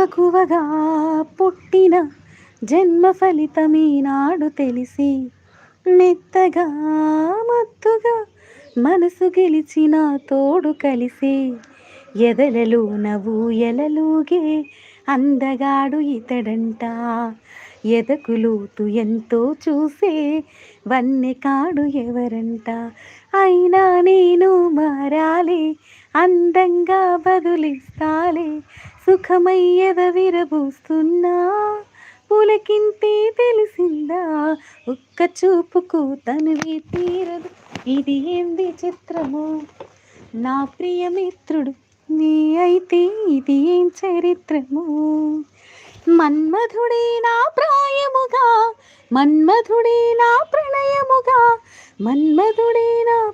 మక్కువగా పుట్టిన జన్మ ఫలితమీనాడు తెలిసి మెత్తగా మత్తుగా మనసు గెలిచిన తోడు కలిసి ఎదలలో ఊయలలూగే అందగాడు ఇతడంట ఎదకు లోతు ఎంతో చూసే వన్నెకాడు ఎవరంట అయినా నేను మారాలి అందంగా బదులిస్తాలే సుఖమై విరబూస్తున్నా పులకింతే తెలిసిందా ఒక్క చూపుకు తనువే తీరదు ఇది ఏం విచిత్రమో నా ప్రియమిత్రుడు నీ అయితే ఇది ఏం చరిత్రము మన్మధుడే నా ప్రాయముగా మన్మధుడే నా ప్రణయముగా మన్మధుడే నా